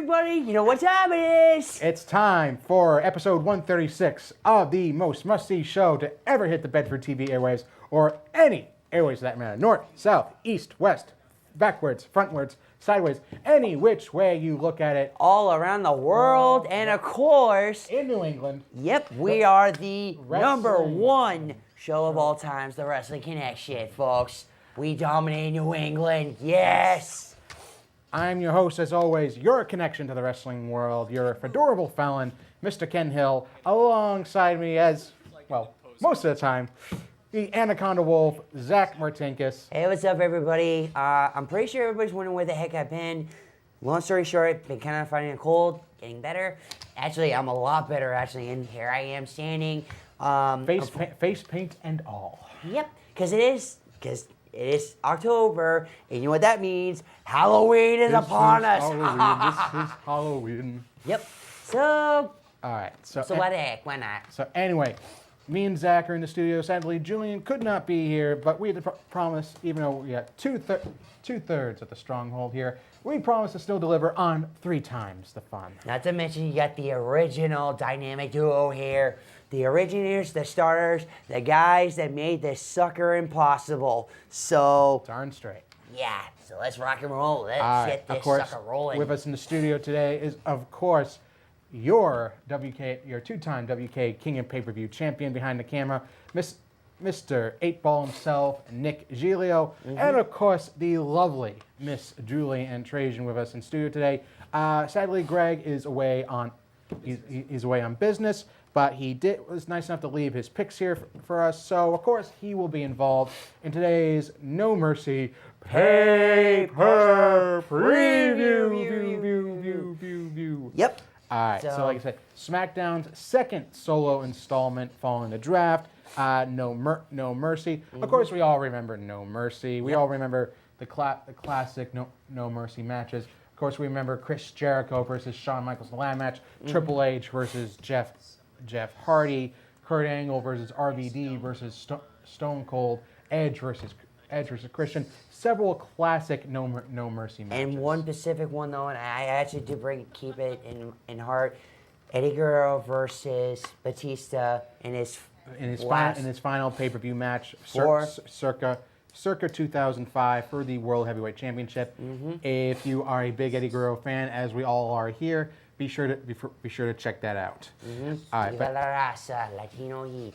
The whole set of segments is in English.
everybody. You know what time it is. It's time for episode 136 of the most must-see show to ever hit the Bedford TV airwaves, or any airwaves for that matter. North, south, east, west, backwards, frontwards, sideways, any which way you look at it. All around the world, and of course, In New England. Yep, we are the number Wrestling. one show of all times, the Wrestling Connection, folks. We dominate New England, yes. I'm your host, as always, your connection to the wrestling world, your fedorable felon, Mr. Ken Hill, alongside me as, well, most of the time, the Anaconda Wolf, Zach Martinkus. Hey, what's up, everybody? I'm pretty sure everybody's wondering where the heck I've been. Long story short, been kind of fighting a cold, getting better. Actually, I'm a lot better, actually, and here I am standing. Face paint and all. Yep, because it is October, and you know what that means? Halloween is upon us. This is Halloween. Yep. So All right. So what the heck? Why not? So anyway, me and Zach are in the studio. Sadly, Julian could not be here, but we had to promise, even though we got two-thirds of the stronghold here, we promised to still deliver on 3 times the fun. Not to mention you got the original dynamic duo here. The originators, the starters, the guys that made this sucker impossible. So, Darn straight. yeah, so let's rock and roll. Let's get Of this course, sucker rolling. with us in the studio today is, of course, your two-time WK King of Pay-Per-View Champion behind the camera, Mr. 8-Ball himself, Nick Giglio, and of course, the lovely Miss Julie and Trajan with us in studio today. Sadly, Greg is away on he's away on business, but he was nice enough to leave his picks here for us. So of course, he will be involved in today's No Mercy Pay-Per-PreView. Yep. All right, so like I said, SmackDown's second solo installment following the draft, No Mercy. Of course, we all remember No Mercy. We all remember the classic No Mercy matches. Of course, we remember Chris Jericho versus Shawn Michaels in the ladder match, Triple H versus Jeff Hardy, Kurt Angle versus RVD versus Stone Cold, Edge versus Christian. Several classic No Mercy matches. And one specific one, though, and I actually did keep it in heart. Eddie Guerrero versus Batista in his final pay-per-view match, circa 2005 for the World Heavyweight Championship. If you are a big Eddie Guerrero fan, as we all are here, be sure to check that out. All right,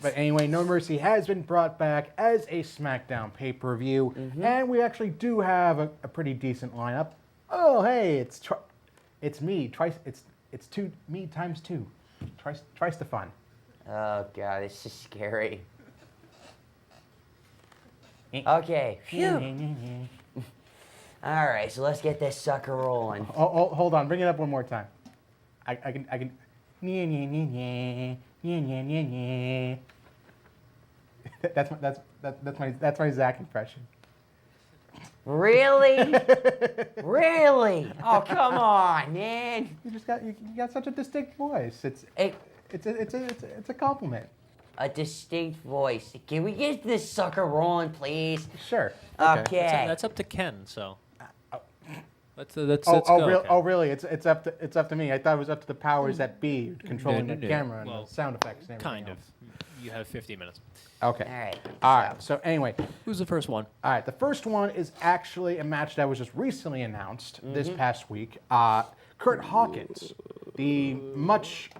but anyway, No Mercy has been brought back as a SmackDown pay-per-view, and we actually do have a pretty decent lineup. Oh, hey, it's me. It's me times 2. Twice the fun. Oh god, it's just scary. Okay. Phew. All right, so let's get this sucker rolling. Oh, hold on. Bring it up one more time. I can. That's my Zach impression. Really? Really? Oh, come on, man. You got such a distinct voice. It's a compliment. A distinct voice. Can we get this sucker rolling, please? Sure. Okay. That's up to Ken. So. Let's Oh, go. Really? It's up to me. I thought it was up to the powers that be controlling the camera and the sound effects and everything. Kind of. You have 50 minutes. Okay. All right. So anyway, Who's the first one? all right. The first one is actually a match that was just recently announced this past week. Kurt Hawkins, the much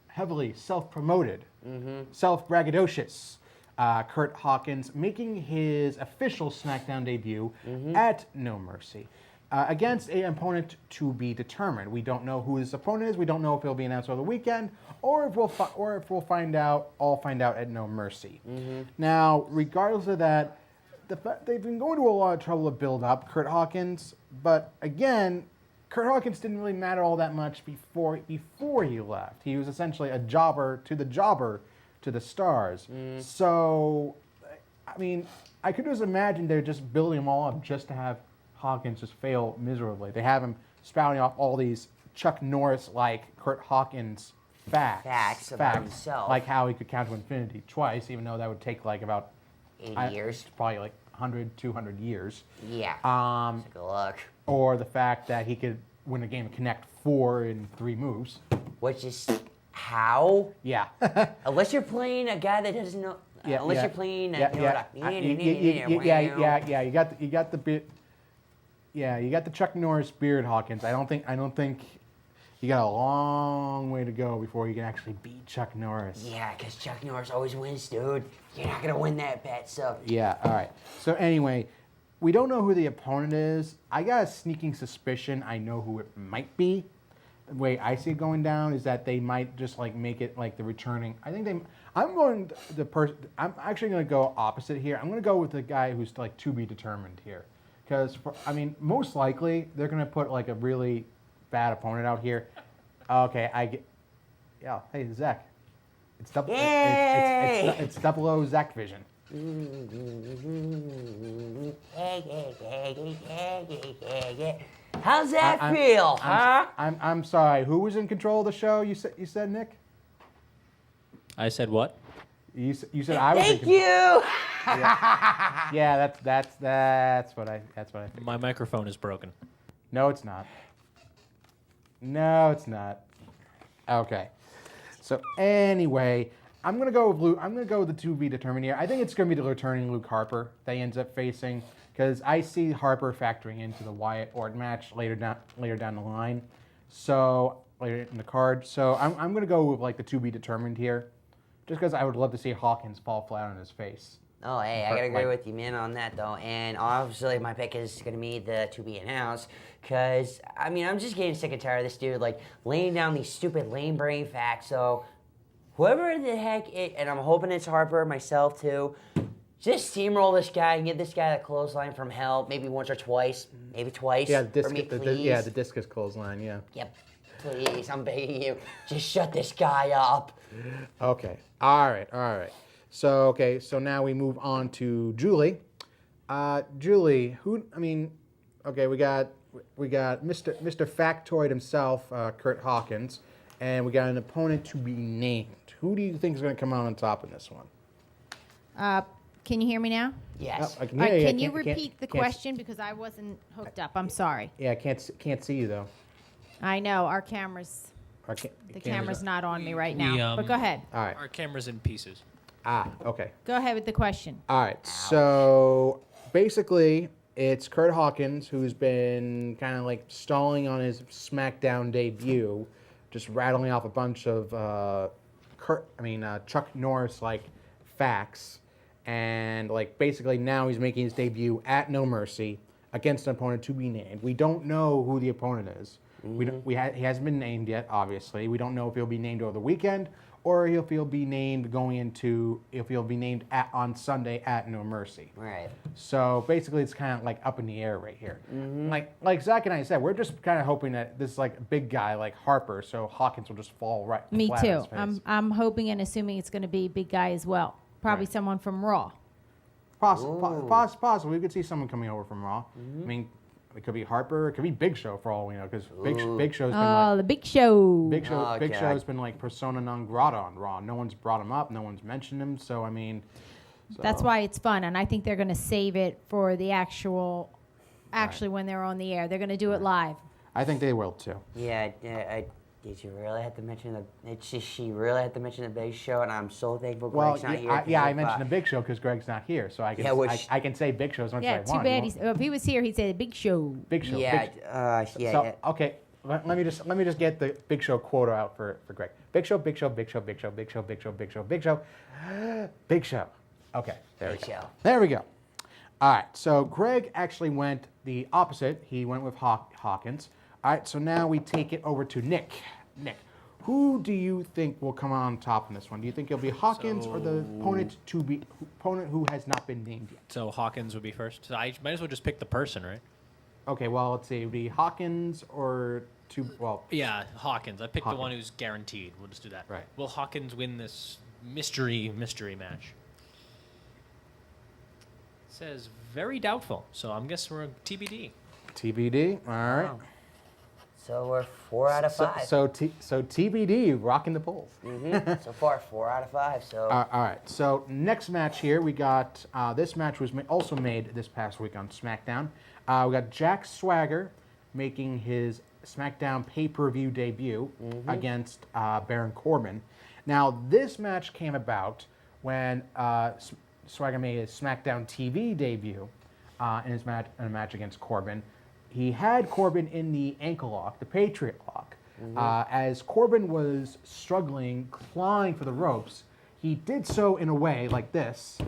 heavily self-promoted, self-braggadocious Kurt Hawkins, making his official SmackDown debut at No Mercy against an opponent to be determined. We don't know who his opponent is. We don't know if it'll be announced over the weekend or if we'll find out at No Mercy. Now, regardless of that, they've been going to a lot of trouble to build up Kurt Hawkins, but again, Kurt Hawkins didn't really matter all that much before he left. He was essentially a jobber to the stars. So, I mean, I could just imagine they're just building him all up just to have Hawkins just fail miserably. They have him spouting off all these Chuck Norris-like Kurt Hawkins facts about himself. Like how he could count to infinity twice, even though that would take like about 80 years. Probably like 100, 200 years. Yeah. Take a look. Or the fact that he could win a game of Connect 4 in 3 moves. Which is how? Yeah. Unless you're playing a guy that doesn't know. Unless you're playing. Yeah. You got the bit. Yeah, you got the Chuck Norris beard, Hawkins. I don't think you got a long way to go before you can actually beat Chuck Norris. Yeah, because Chuck Norris always wins, dude. You're not going to win that bet, so. Yeah, all right. So anyway, we don't know who the opponent is. I got a sneaking suspicion I know who it might be. The way I see it going down is that they might just like make it like the returning. I'm actually going to go opposite here. I'm going to go with the guy who's like to be determined here. Because, most likely, they're going to put, like, a really bad opponent out here. Okay, hey, Zach. It's double. It's 00 Zach Vision. How's that feel, huh? I'm sorry. Who was in control of the show? You said Nick. I said what? You said I was. Thank you. Yeah, that's what I think. My microphone is broken. No, it's not. No, it's not. Okay. So anyway, I'm gonna go with Luke. I'm gonna go with the to be determined here. I think it's gonna be the returning Luke Harper that he ends up facing because I see Harper factoring into the Wyatt Orton match later down the line. So later in the card. So I'm gonna go with like the to be determined here, just because I would love to see Hawkins fall flat on his face. Oh, hey, I gotta agree with you, man, on that, though. And obviously, my pick is gonna be the to be announced, because, I'm just getting sick and tired of this dude, like, laying down these stupid lame brain facts. So, whoever the heck it, and I'm hoping it's Harper, myself, too, just steamroll this guy and get this guy the clothesline from hell, maybe once or twice, maybe twice. Yeah, for me, please. the discus clothesline, yeah. Yep, please, I'm begging you, just shut this guy up. Okay, all right. So now we move on to Julie. Julie, we got Mr. Factoid himself, Kurt Hawkins, and we got an opponent to be named. Who do you think is going to come out on top in this one? Can you hear me now? Yes. I can All hear right, you. can you repeat the question because I wasn't hooked up? I'm sorry. Yeah, I can't see you though. I know our camera's the camera's not on me right now. But go ahead. All right. Our camera's in pieces. Okay. Go ahead with the question. All right. So basically, it's Kurt Hawkins who's been kind of like stalling on his SmackDown debut, just rattling off a bunch of Chuck Norris like facts, and like basically now he's making his debut at No Mercy against an opponent to be named. We don't know who the opponent is. Mm-hmm. He hasn't been named yet. Obviously, we don't know if he'll be named over the weekend or if he'll be named on Sunday at No Mercy. Right. So basically, it's kind of like up in the air right here. Mm-hmm. Like Zach and I said, we're just kind of hoping that this like big guy like Harper, so Hawkins will just fall right. Me flat on too. his face. I'm hoping and assuming it's going to be a big guy as well. Probably Right. someone from Raw. Possibly. We could see someone coming over from Raw. Mm-hmm. It could be Harper. It could be Big Show for all we know, because Big Show's been Oh, like, the Big Show. Big Okay. Show's been like persona non grata on Raw. No one's brought him up. No one's mentioned him. So That's why it's fun, and I think they're going to save it for the actually when they're on the air. They're going to do it live. I think they will too. Yeah, did you really have to mention she really had to mention the Big Show, and I'm so thankful Well, Greg's not here. I mentioned the Big Show because Greg's not here, so I can I can say Big Show as much Yeah, as I too want. bad. If he was here, he'd say Big Show. Big Show. Yeah, So okay, let me just get the Big Show quota out for Greg. Big Show, Big Show, Big Show, Big Show, Big Show, Big Show, Big Show, Big Show, Big Show. Okay, there Big we go. Show. There we go. All right, so Greg actually went the opposite. He went with Hawkins. All right, so now we take it over to Nick. Nick, who do you think will come on top in this one? Do you think it'll be Hawkins or the opponent who has not been named yet? So Hawkins would be first. So I might as well just pick the person, right? Okay, well, let's see. It would be Hawkins or Yeah, Hawkins. I picked Hawkins. the one who's guaranteed. We'll just do that. Right. Will Hawkins win this mystery match? It says very doubtful. So I'm guessing we're TBD. TBD. All right. Wow. So we're 4 out of 5. So TBD, rocking the polls. So far, 4 out of 5. So All right. So next match here, we got this match was also made this past week on SmackDown. We got Jack Swagger making his SmackDown Pay-Per-View debut against Baron Corbin. Now, this match came about when Swagger made his SmackDown TV debut in a match against Corbin. He had Corbin in the ankle lock, the Patriot lock. As Corbin was struggling, clawing for the ropes, he did so in a way like this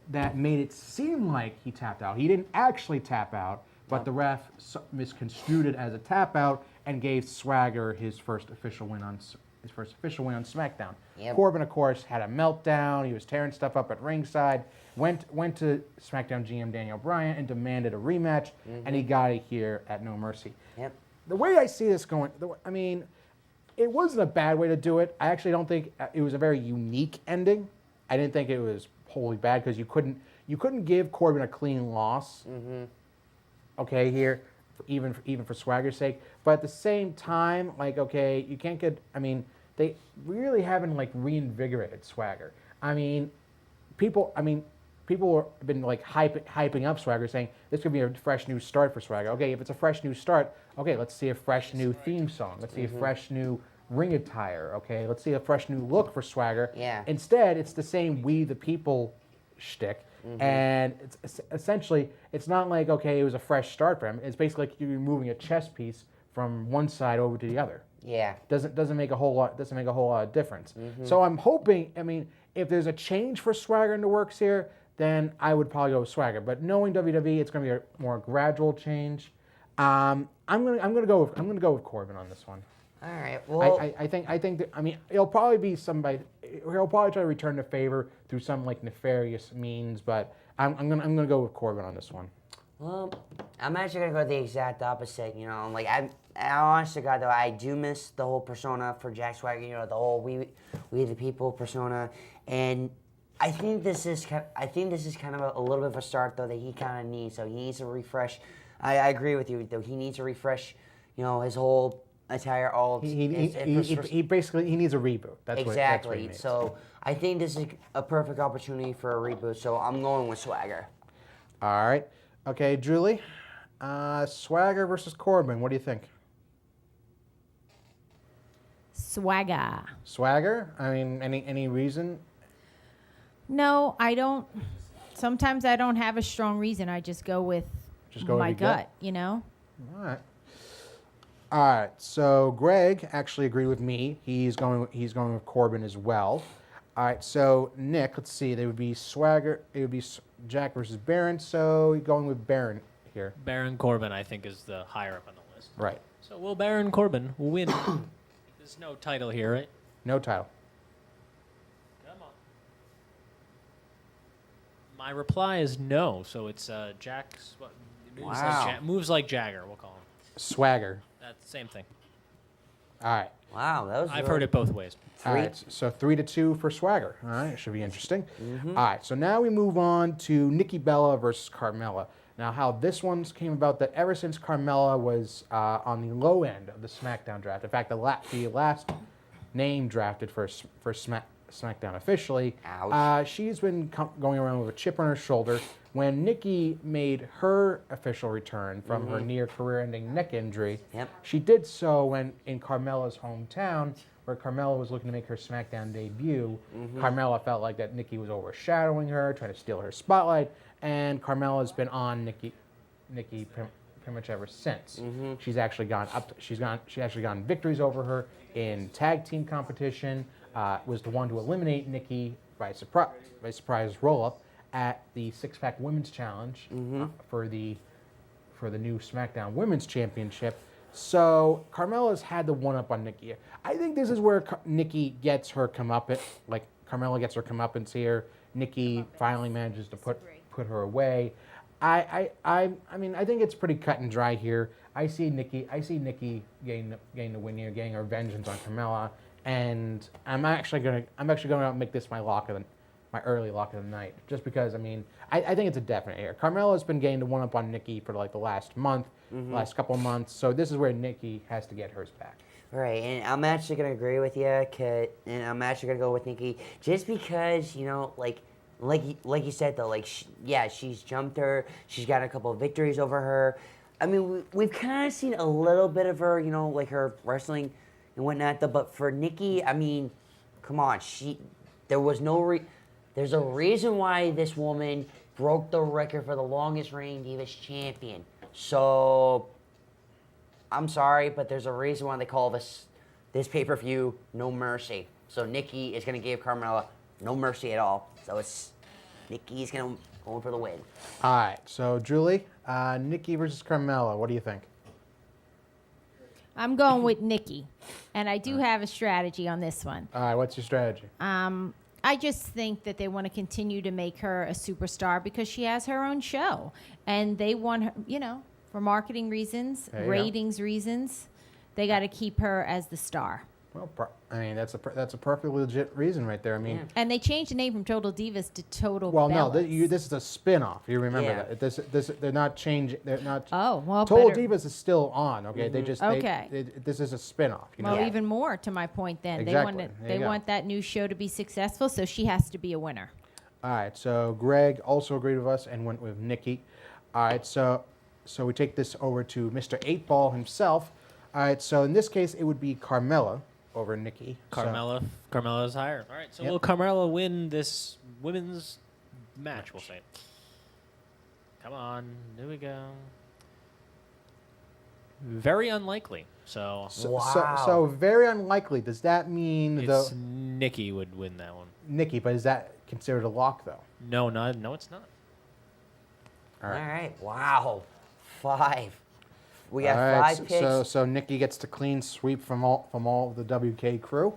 that made it seem like he tapped out. He didn't actually tap out, but the ref misconstrued it as a tap out and gave Swagger his first official win on SmackDown. Yep. Corbin, of course, had a meltdown. He was tearing stuff up at ringside. Went to SmackDown GM Daniel Bryan and demanded a rematch, and he got it here at No Mercy. Yep. The way I see this going, I mean, it wasn't a bad way to do it. I actually don't think it was a very unique ending. I didn't think it was wholly bad because you couldn't give Corbin a clean loss. Okay, here, even for Swagger's sake. But at the same time, like, okay, you can't get. I mean, they really haven't like reinvigorated Swagger. I mean, people have been like hyping up Swagger, saying this could be a fresh new start for Swagger. Okay, if it's a fresh new start, okay, let's see a fresh new theme song. Let's see a fresh new ring attire. Okay, let's see a fresh new look for Swagger. Yeah. Instead, it's the same We the People shtick, and it's essentially it's not like okay, it was a fresh start for him. It's basically like you're moving a chess piece from one side over to the other. Yeah. Doesn't make a whole lot of difference. So I'm hoping. I mean, if there's a change for Swagger in the works here, then I would probably go with Swagger. But knowing WWE, it's going to be a more gradual change. I'm gonna go with Corbin on this one. All right. Well, I think that, I mean, it'll probably be somebody. He'll probably try to return the favor through some like nefarious means. But I'm gonna go with Corbin on this one. well, I'm actually gonna go the exact opposite. You know, like I honest to God though, I do miss the whole persona for Jack Swagger. You know, the whole we the people persona, and I think this is kind of a little bit of a start though that he kind of needs. So he needs to refresh. I agree with you though. He needs to refresh. You know, his whole attire. He basically needs a reboot. That's exactly. what he needs. So I think this is a perfect opportunity for a reboot. So I'm going with Swagger. All right. Okay, Julie. Swagger versus Corbin. What do you think? Swagger. Swagger? I mean, any reason? No, I don't. Sometimes I don't have a strong reason. I just go with my gut, you know? All right. All right. So Greg actually agreed with me. He's going with Corbin as well. All right. So Nick, let's see. They would be Swagger. It would be Jack versus Baron. So you're going with Baron here. Baron Corbin, I think, is the higher up on the list. Right. So will Baron Corbin win? There's no title here, right? No title. Come on. My reply is no. So it's Jack's. What, moves like Jagger. We'll call him. Swagger. That's the same thing. All right. Wow, that was. I've heard it both ways. All right, so 3-2 for Swagger. All right, it should be interesting. All right, so now we move on to Nikki Bella versus Carmella. Now, how this one came about, that ever since Carmella was on the low end of the SmackDown draft, in fact, the last name drafted for SmackDown officially, she's been going around with a chip on her shoulder. When Nikki made her official return from her near career-ending neck injury, she did so in Carmella's hometown, where Carmella was looking to make her SmackDown debut. Carmella felt like that Nikki was overshadowing her, trying to steal her spotlight, and Carmella's been on Nikki pretty much ever since. She's actually gone up. She actually gotten victories over her in tag team competition. Was the one to eliminate Nikki by surprise roll-up at the six-pack women's challenge for the new SmackDown Women's Championship. So Carmella's had the one-up on Nikki. I think this is where Nikki gets her comeuppance. Like Carmella gets her comeuppance here. Nikki finally manages to put her away. I mean, I think it's pretty cut and dry here. I see Nikki getting the win here, getting her vengeance on Carmella, and I'm actually gonna make this my early lock of the night, just because, I mean, I think it's a definite here. Carmella's been getting the one-up on Nikki for like the last month, last couple of months, so this is where Nikki has to get hers back. Right, and I'm actually going to agree with you, and I'm actually going to go with Nikki, just because, you know, like you said, though, like, she's jumped her, she's got a couple of victories over her. I mean, we've kind of seen a little bit of her, like her wrestling and whatnot. But for Nikki, I mean, come on, there's a reason why this woman broke the record for the longest reigning Divas champion. So, I'm sorry, but there's a reason why they call this pay-per-view No Mercy. So Nikki is going to give Carmella no mercy at all. So Nikki's going for the win. All right, so Julie, Nikki versus Carmella. What do you think? I'm going with Nikki, and I do have a strategy on this one. All right, what's your strategy? I just think that they want to continue to make her a superstar because she has her own show, and they want her, for marketing reasons, ratings reasons, they got to keep her as the star. Well, I mean, that's a perfectly legit reason right there. I mean, and they changed the name from Total Divas to Total. Well, Bellas. no, this is a spin-off. You remember that? This they're not changing. They're not. Oh well, Total Divas is still on. Okay, they just this is a spin-off. Well, even more to my point. Then exactly. they want that new show to be successful, so she has to be a winner. All right, so Greg also agreed with us and went with Nikki. All right, so we take this over to Mr. 8-Ball himself. All right, so in this case, it would be Carmella over Nikki. Carmella's higher. All right, so will Carmella win this women's match, we'll say. Come on, here we go. Very unlikely. So very unlikely. Does that mean Nikki would win that one? Nikki, but is that considered a lock though? No, it's not. All right. Wow. 5. We got 5 picks. So Nikki gets the clean sweep from all the WK Krew.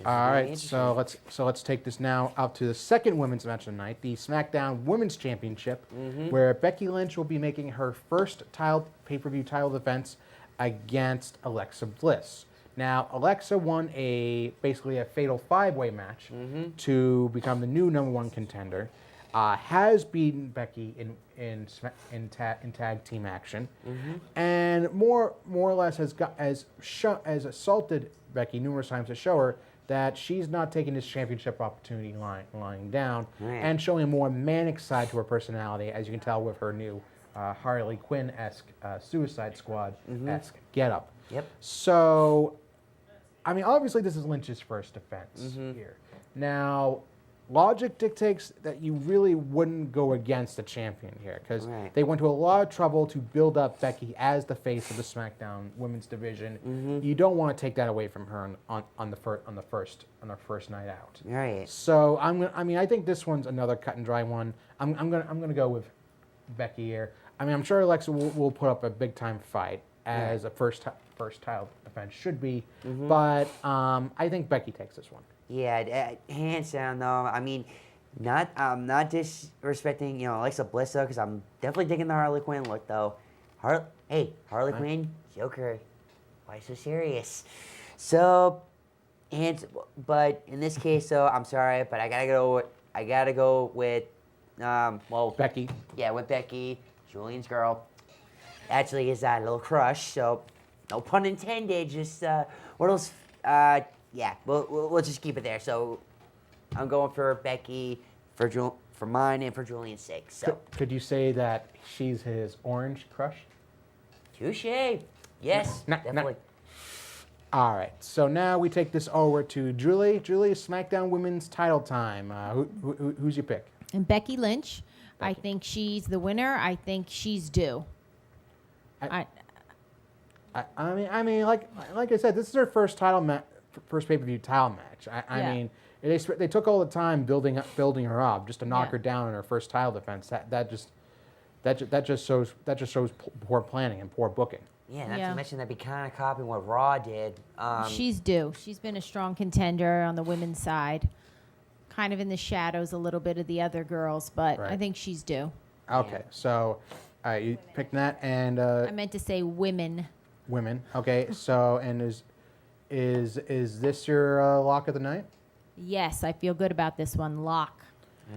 All right, so let's take this now out to the second women's match of the night, the SmackDown Women's Championship, where Becky Lynch will be making her first pay-per-view title defense against Alexa Bliss. Now, Alexa won basically a fatal 5-way match to become the new #1 contender. Has beaten Becky in tag team action, and more or less has assaulted Becky numerous times to show her that she's not taking this championship opportunity lying down, and showing a more manic side to her personality, as you can tell with her new Harley Quinn-esque Suicide Squad-esque getup. Yep. So, I mean, obviously this is Lynch's first defense here. Now, logic dictates that you really wouldn't go against the champion here, because they went to a lot of trouble to build up Becky as the face of the SmackDown Women's Division. You don't want to take that away from her on her first night out. Right. So I think this one's another cut and dry one. I'm gonna go with Becky here. I mean, I'm sure Alexa will put up a big time fight as a first title defense should be, but I think Becky takes this one. Yeah, hands down though. I mean, not disrespecting Alexa Bliss though, because I'm definitely digging the Harley Quinn look though. Harley Quinn, Joker, why so serious? So, but in this case though, I'm sorry, but I gotta go with Becky. Yeah, with Becky, Julian's girl. Actually, is that a little crush? So, no pun intended. Just what else? Yeah, we'll just keep it there. So, I'm going for Becky for mine and for Julian's sake. So, could you say that she's his orange crush? Touche. Yes, definitely. All right. So now we take this over to Julie. Julie, SmackDown Women's Title time. Who's your pick? And Becky Lynch. I think she's the winner. I think she's due. I mean, like I said, this is her first first pay-per-view title match. I mean, they took all the time building her up just to knock her down in her first title defense. That just shows poor planning and poor booking. Yeah, not to mention that'd be kind of copying what Raw did. She's due. She's been a strong contender on the women's side, kind of in the shadows a little bit of the other girls, but I think she's due. Okay, so you picked that, and I meant to say women. Women. Okay, so and is this your lock of the night? Yes, I feel good about this one. Lock.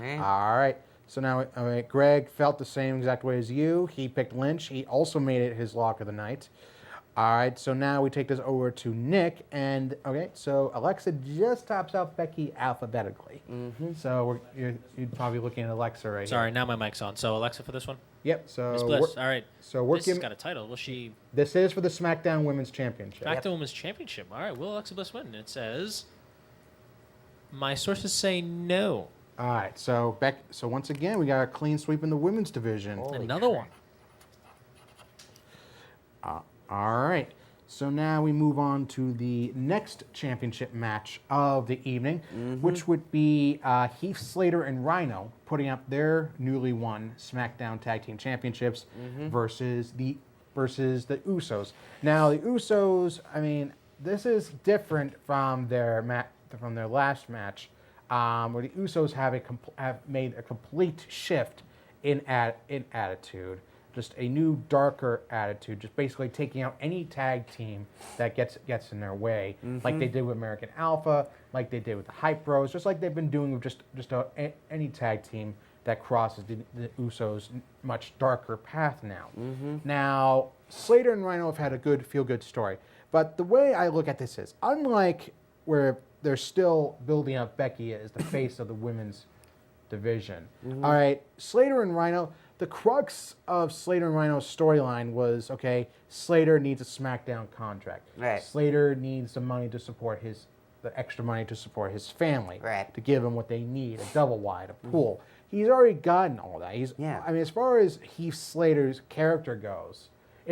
All right. So now, Greg felt the same exact way as you. He picked Lynch. He also made it his lock of the night. All right, so now we take this over to Nick, and okay, so Alexa just tops out Becky alphabetically. So you'd probably looking at Alexa right Sorry, here. now my mic's on. So Alexa for this one. Yep. So Miss Bliss. All right. So we're This has giving. got a title. Will she? This is for the SmackDown Women's Championship. Smackdown Women's Championship. All right. Will Alexa Bliss win? And it says, my sources say no. All right, so So once again, we got a clean sweep in the women's division. Another one. All right. So now we move on to the next championship match of the evening, which would be Heath Slater and Rhino putting up their newly won SmackDown Tag Team Championships versus the Usos. Now the Usos, I mean, this is different from their last match, where the Usos have made a complete shift in attitude. Just a new, darker attitude, just basically taking out any tag team that gets in their way, like they did with American Alpha, like they did with the Hype Bros, just like they've been doing with just any tag team that crosses the Usos' much darker path now. Now, Slater and Rhino have had a good feel-good story, but the way I look at this is, unlike where they're still building up Becky as the face of the women's division, all right, Slater and Rhino. The crux of Slater and Rhino's storyline was, okay, Slater needs a SmackDown contract. Right. Slater needs the extra money to support his family. Right. To give them what they need, a double wide, a pool. He's already gotten all that. I mean, as far as Heath Slater's character goes,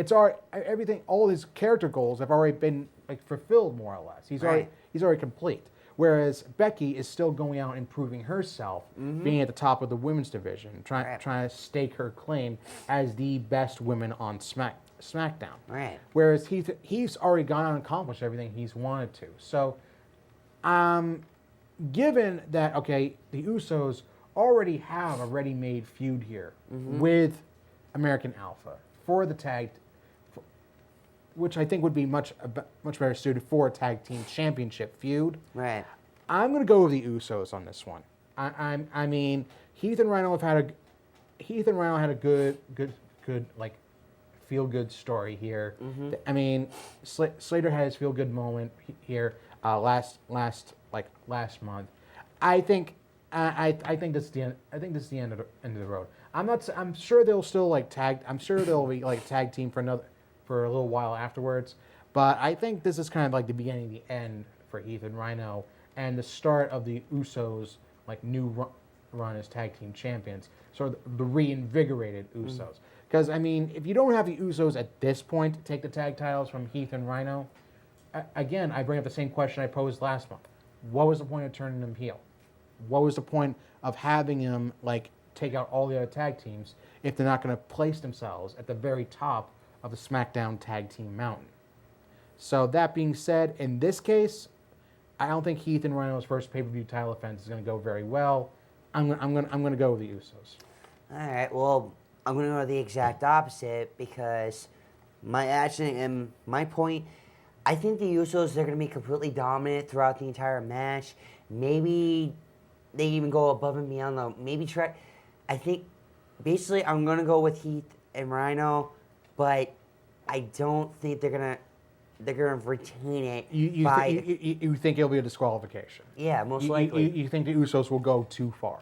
all his character goals have already been fulfilled more or less. He's already complete. Whereas Becky is still going out and proving herself, being at the top of the women's division, trying to stake her claim as the best woman on SmackDown. Right. Whereas he's already gone out and accomplished everything he's wanted to. So, given that, okay, the Usos already have a ready-made feud here with American Alpha for the tag, which I think would be much better suited for a tag team championship feud. Right. I'm going to go with the Usos on this one. I mean, Heath and Rhino had a good feel good story here. I mean, Slater had his feel good moment here last month. I think this is the end. I think this is the end of the road. I'm sure they'll still tag. I'm sure they'll be tag team for a little while afterwards. But I think this is kind of like the beginning of the end for Heath and Rhino, and the start of the Usos' new run as tag team champions. So the reinvigorated Usos. Because I mean, if you don't have the Usos at this point take the tag titles from Heath and Rhino, again, I bring up the same question I posed last month. What was the point of turning them heel? What was the point of having them take out all the other tag teams if they're not going to place themselves at the very top of the SmackDown Tag Team Mountain? So that being said, in this case, I don't think Heath and Rhino's first pay-per-view title defense is going to go very well. I'm going to go with the Usos. All right. Well, I'm going to go the exact opposite because my point, I think the Usos, they're going to be completely dominant throughout the entire match. Maybe they even go above and beyond I think basically I'm going to go with Heath and Rhino, but I don't think they're gonna retain it. You think it'll be a disqualification? Yeah, most likely. You think the Usos will go too far?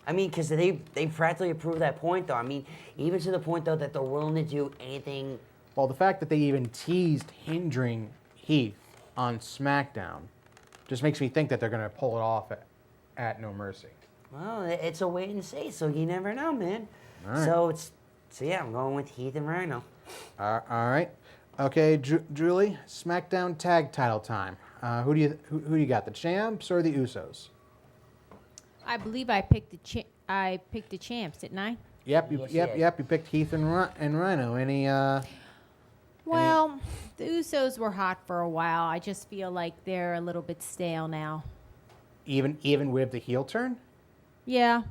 I mean, because they practically proved that point, though. I mean, even to the point, though, that they're willing to do anything. Well, the fact that they even teased hindering Heath on SmackDown just makes me think that they're going to pull it off at No Mercy. Well, it's a wait and see, so you never know, man. All right. So yeah, I'm going with Heath and Rhino. All right. Okay, Julie, SmackDown tag title time. Who do you got, the champs or the Usos? I believe I picked the champs, didn't I? Yep, Yes, you picked Heath and Rhino. Well, the Usos were hot for a while. I just feel like they're a little bit stale now. Even with the heel turn? Yeah.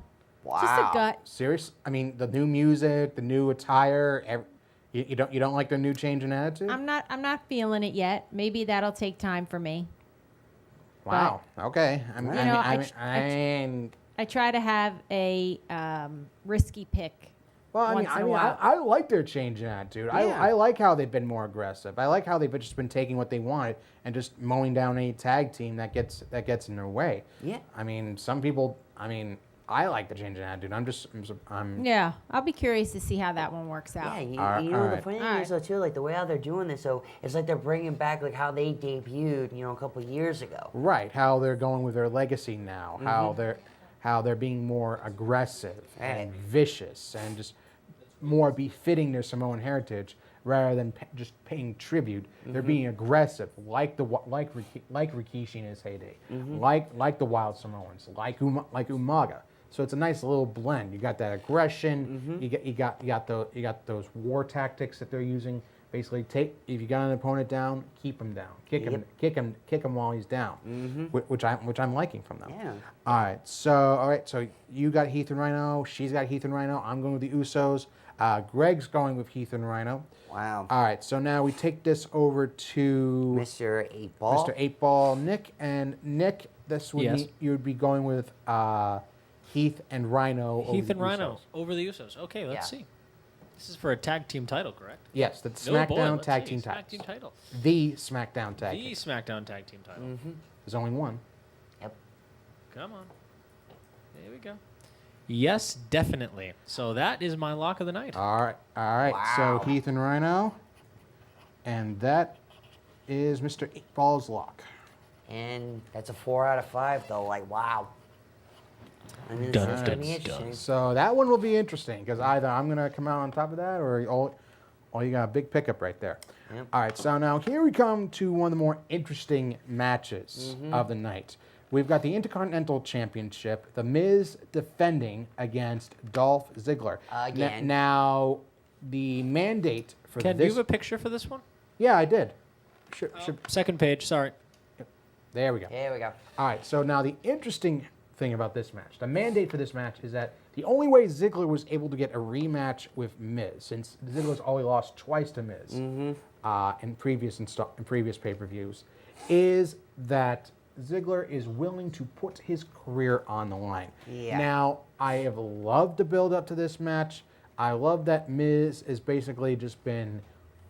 Wow. Just a gut. Serious? I mean, the new music, the new attire. You don't like the new change in attitude? I'm not feeling it yet. Maybe that'll take time for me. Wow. Okay. I try to have a risky pick Well, once in a while. I like their change in attitude. Yeah. I like how they've been more aggressive. I like how they've just been taking what they wanted and just mowing down any tag team that gets in their way. Yeah. I mean, some people. I mean, I like the change in attitude. I'm Yeah, I'll be curious to see how that one works Yeah, out. you All know, the right. funny thing All is, though, too, like, the way how they're doing this, so it's like they're bringing back, like, how they debuted, a couple years ago. right. How they're going with their legacy now. How they're being more aggressive and Right. vicious and just more befitting their Samoan heritage rather than just paying tribute. They're being aggressive, like Rikishi in his heyday, like the Wild Samoans, like Umaga. So it's a nice little blend. You got that aggression. You got those war tactics that they're using. Basically, if you got an opponent down, keep him down, kick him while he's down, which I'm liking from them. Yeah. All right. So you got Heath and Rhino. She's got Heath and Rhino. I'm going with the Usos. Greg's going with Heath and Rhino. Wow. All right. So now we take this over to Mr. 8-Ball. Mr. 8-Ball, Nick, and Nick. This would Yes. be, you would be going with Heath and Rhino. Heath over and the Rhino Usos. over the Usos. Okay, let's Yeah. see. This is for a tag team title, correct? Yes, the Oh, boy, SmackDown let's Tag see, Team Tag titles. Team title. The SmackDown Tag The Team. SmackDown Tag Team title. There's only one. Yep. Come on. There we go. Yes, definitely. So that is my lock of the night. All right. Wow. So Heath and Rhino, and that is Mr. 8-Ball's lock. And that's a 4 out of 5, though. Like, wow. I mean, Dun, this is dun, going to be dun. interesting. So that one will be interesting because either I'm gonna come out on top of that, or you got a big pickup right there. Yep. All right. So now here we come to one of the more interesting matches of the night. We've got the Intercontinental Championship, The Miz defending against Dolph Ziggler. Again. Now, the mandate for Ken, do you this. have a picture for this one? Yeah, I did. Should, Second page, sorry. there we go. Here we go. All right, so now the interesting thing about this match, the mandate for this match is that the only way Ziggler was able to get a rematch with Miz, since Ziggler's only lost twice to Miz in previous pay-per-views, is that Ziggler is willing to put his career on the line. Yeah. Now, I have loved the build up to this match. I love that Miz has basically just been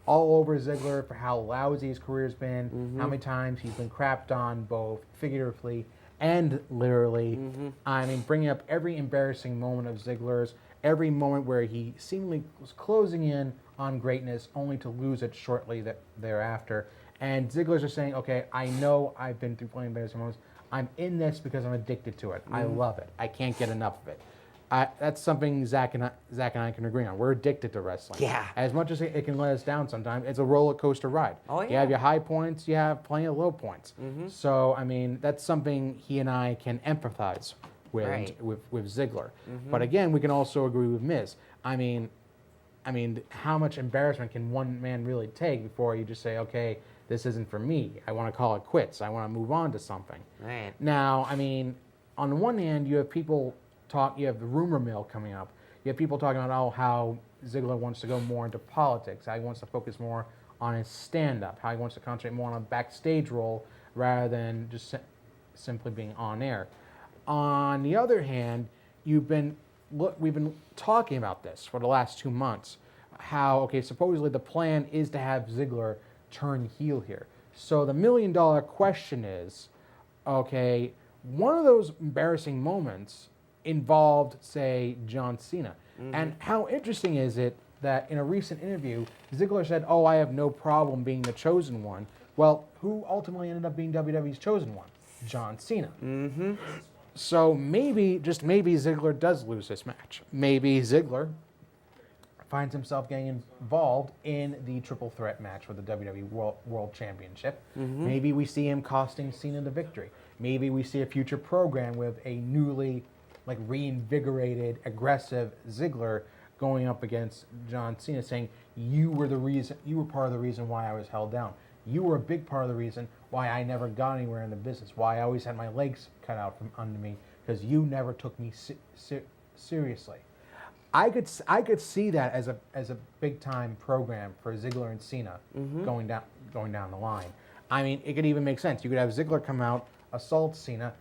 all over Ziggler for how lousy his career's been, how many times he's been crapped on both figuratively and literally. I mean, bringing up every embarrassing moment of Ziggler's, every moment where he seemingly was closing in on greatness only to lose it shortly thereafter. And Ziggler's just saying, okay, I know I've been through plenty of embarrassing moments. I'm in this because I'm addicted to it. I love it. I can't get enough of it. That's something Zach and I can agree on. We're addicted to wrestling. Yeah. As much as it can let us down sometimes, it's a roller coaster ride. Oh, You yeah. have your high points, you have plenty of low points. So, I mean, that's something he and I can empathize with Right. with Ziggler. But again, we can also agree with Miz. I mean, how much embarrassment can one man really take before you just say, okay, this isn't for me. I want to call it quits. I want to move on to something. Right. Now, I mean, on the one hand, you have people you have the rumor mill coming up. You have people talking about how Ziggler wants to go more into politics, how he wants to focus more on his stand-up, how he wants to concentrate more on a backstage role rather than just simply being on air. On the other hand, we've been talking about this for the last 2 months, how, okay, supposedly the plan is to have Ziggler turn heel here. So the $1 million question is, okay, one of those embarrassing moments involved, say, John Cena. And how interesting is it that in a recent interview, Ziggler said, oh, I have no problem being the chosen one. Well, who ultimately ended up being WWE's chosen one? John Cena. So maybe, just maybe, Ziggler does lose this match. Maybe Ziggler finds himself getting involved in the triple threat match for the WWE World Championship. Maybe we see him costing Cena the victory. Maybe we see a future program with a newly reinvigorated, aggressive Ziggler going up against John Cena, saying, you were part of the reason why I was held down. You were a big part of the reason why I never got anywhere in the business, why I always had my legs cut out from under me, because you never took me seriously. I could see that as a big time program for Ziggler and Cena going down the line. I mean, it could even make sense. You could have Ziggler come out, assault Cena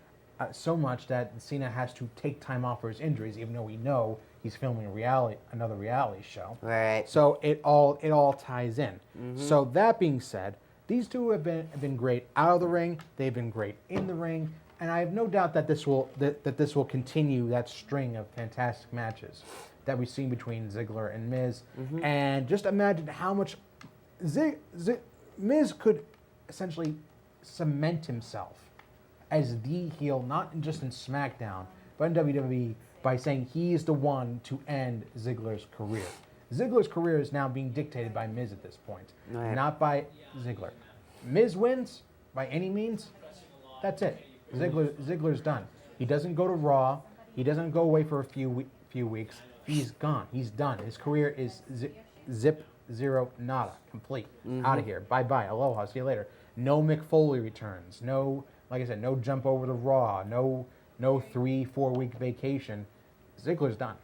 so much that Cena has to take time off for his injuries, even though we know he's filming another reality show. Right. So it all ties in. So that being said, these two have been great out of the ring. They've been great in the ring, and I have no doubt that this will continue that string of fantastic matches that we've seen between Ziggler and Miz. And just imagine how much Miz could essentially cement himself as the heel, not just in SmackDown, but in WWE, by saying he's the one to end Ziggler's career. Ziggler's career is now being dictated by Miz at this point, not by Ziggler. Miz wins by any means, that's it. Ziggler's done. He doesn't go to Raw. He doesn't go away for a few weeks. He's gone. He's done. His career is zip, zero, nada, complete. Out of here. Bye-bye. Aloha. See you later. No Mick Foley returns. No, like I said, no jump over to Raw. No 3-4 week vacation. Ziggler's done.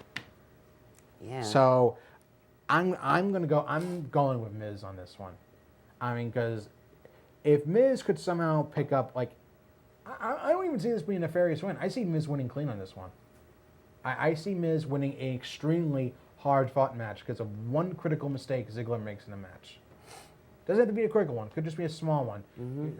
Yeah. So I'm going with Miz on this one. I mean, because if Miz could somehow pick up, like, I don't even see this being a nefarious win. I see Miz winning clean on this one. I see Miz winning an extremely hard-fought match because of one critical mistake Ziggler makes in the match. Doesn't have to be a critical one. Could just be a small one.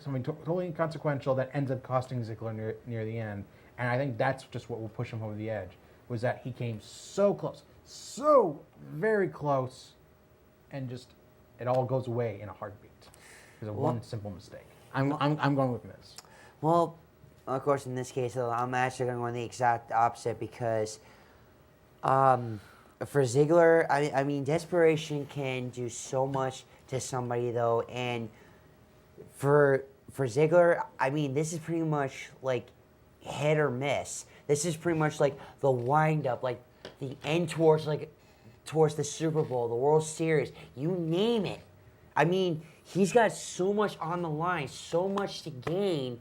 Something totally inconsequential that ends up costing Ziggler near the end. And I think that's just what will push him over the edge, was that he came so close, so very close, and just it all goes away in a heartbeat because of one simple mistake. I'm going with Miz. Well, of course, in this case, I'm actually going to go in the exact opposite because for Ziggler, I mean, desperation can do so much to somebody, though. And for Ziggler, I mean, this is pretty much like hit or miss. This is pretty much like the wind-up, like the end towards the Super Bowl, the World Series, you name it. I mean, he's got so much on the line, so much to gain,